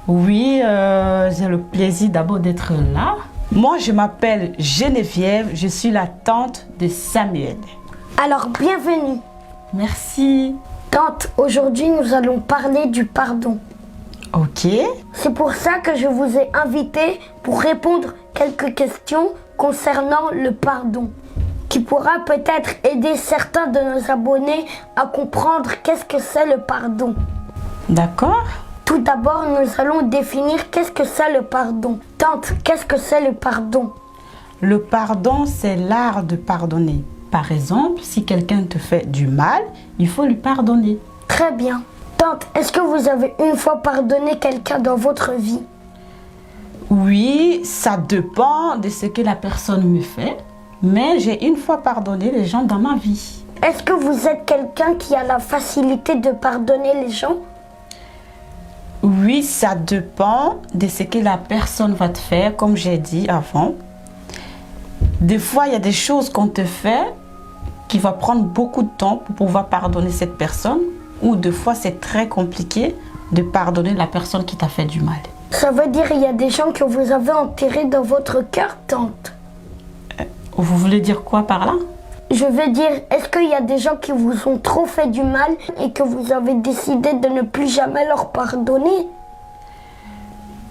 Oui, j'ai le plaisir d'abord d'être là. Moi, je m'appelle Geneviève, je suis la tante de Samuel. Alors, bienvenue. Merci. Tante, aujourd'hui, nous allons parler du pardon. Ok. C'est pour ça que je vous ai invité pour répondre quelques questions concernant le pardon, qui pourra peut-être aider certains de nos abonnés à comprendre qu'est-ce que c'est le pardon. D'accord. Tout d'abord, nous allons définir qu'est-ce que c'est le pardon. Tante, qu'est-ce que c'est le pardon? Le pardon, c'est l'art de pardonner. Par exemple, si quelqu'un te fait du mal, il faut lui pardonner. Très bien. Tante, est-ce que vous avez une fois pardonné quelqu'un dans votre vie? Oui, ça dépend de ce que la personne me fait, mais j'ai une fois pardonné les gens dans ma vie. Est-ce que vous êtes quelqu'un qui a la facilité de pardonner les gens? Oui, ça dépend de ce que la personne va te faire, comme j'ai dit avant. Des fois, il y a des choses qu'on te fait qui va prendre beaucoup de temps pour pouvoir pardonner cette personne, ou des fois, c'est très compliqué de pardonner la personne qui t'a fait du mal. Ça veut dire qu'il y a des gens que vous avez enterrés dans votre cœur, tante? Vous voulez dire quoi par là? Je veux dire, est-ce qu'il y a des gens qui vous ont trop fait du mal et que vous avez décidé de ne plus jamais leur pardonner?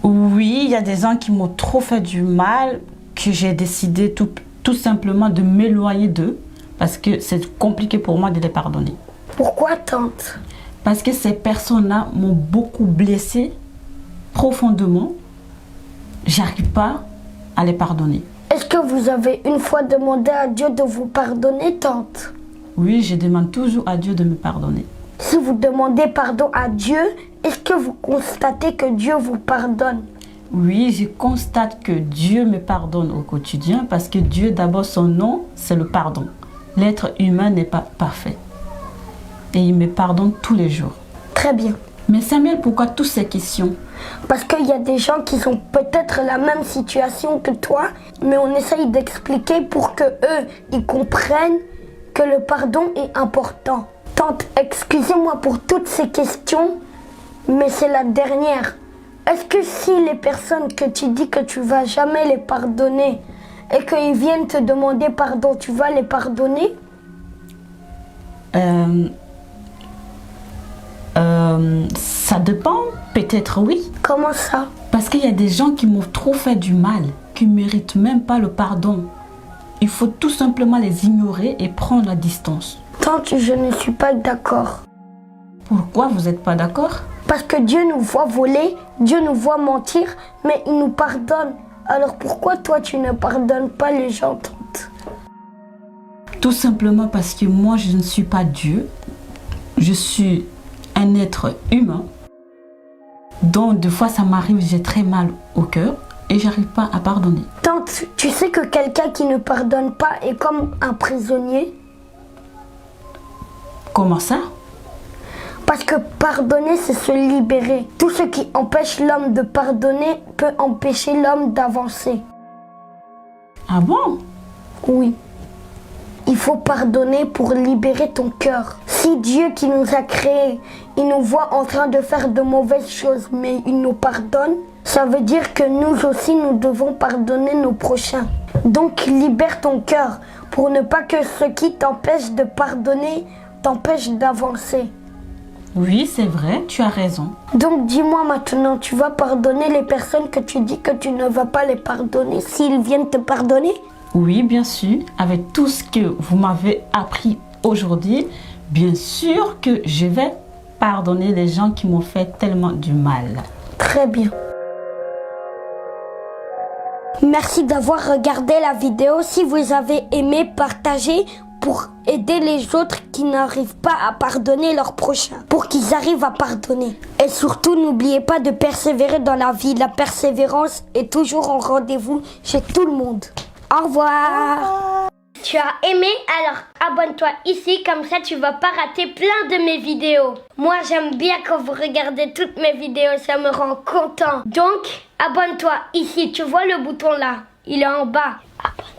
Oui, il y a des gens qui m'ont trop fait du mal, que j'ai décidé tout simplement de m'éloigner d'eux, parce que c'est compliqué pour moi de les pardonner. Pourquoi, tante? Parce que ces personnes-là m'ont beaucoup blessée profondément. J'arrive pas à les pardonner. Est-ce que vous avez une fois demandé à Dieu de vous pardonner, tante? Oui, je demande toujours à Dieu de me pardonner. Si vous demandez pardon à Dieu, est-ce que vous constatez que Dieu vous pardonne? Oui, je constate que Dieu me pardonne au quotidien parce que Dieu, d'abord, son nom, c'est le pardon. L'être humain n'est pas parfait. Et il me pardonne tous les jours. Très bien. Mais Samuel, pourquoi toutes ces questions? Parce qu'il y a des gens qui sont peut-être la même situation que toi, mais on essaye d'expliquer pour que eux, ils comprennent que le pardon est important. Tante, excusez-moi pour toutes ces questions, mais c'est la dernière. Est-ce que si les personnes que tu dis que tu vas jamais les pardonner et qu'ils viennent te demander pardon, tu vas les pardonner? Ça dépend, peut-être oui. Comment ça? Parce qu'il y a des gens qui m'ont trop fait du mal, qui ne méritent même pas le pardon. Il faut tout simplement les ignorer et prendre la distance. Tante, je ne suis pas d'accord. Pourquoi vous n'êtes pas d'accord? Parce que Dieu nous voit voler, Dieu nous voit mentir, mais il nous pardonne. Alors pourquoi toi tu ne pardonnes pas les gens, tante? Tout simplement parce que moi je ne suis pas Dieu. Je suis un être humain. Donc des fois ça m'arrive, j'ai très mal au cœur et j'arrive pas à pardonner. Tante, tu sais que quelqu'un qui ne pardonne pas est comme un prisonnier? Comment ça? Parce que pardonner, c'est se libérer. Tout ce qui empêche l'homme de pardonner peut empêcher l'homme d'avancer. Ah bon? Oui. Il faut pardonner pour libérer ton cœur. Si Dieu qui nous a créés, il nous voit en train de faire de mauvaises choses, mais il nous pardonne, ça veut dire que nous aussi, nous devons pardonner nos prochains. Donc, libère ton cœur pour ne pas que ce qui t'empêche de pardonner t'empêche d'avancer. Oui, c'est vrai, tu as raison. Donc, dis-moi maintenant, tu vas pardonner les personnes que tu dis que tu ne vas pas les pardonner s'ils viennent te pardonner? Oui, bien sûr, avec tout ce que vous m'avez appris aujourd'hui, bien sûr que je vais pardonner les gens qui m'ont fait tellement du mal. Très bien. Merci d'avoir regardé la vidéo. Si vous avez aimé, partagez pour aider les autres qui n'arrivent pas à pardonner leurs prochains, pour qu'ils arrivent à pardonner. Et surtout, n'oubliez pas de persévérer dans la vie. La persévérance est toujours en rendez-vous chez tout le monde. Au revoir. Tu as aimé? Alors abonne-toi ici, comme ça tu vas pas rater plein de mes vidéos. Moi j'aime bien quand vous regardez toutes mes vidéos, ça me rend content. Donc abonne-toi ici, tu vois le bouton là, il est en bas. Abonne-toi.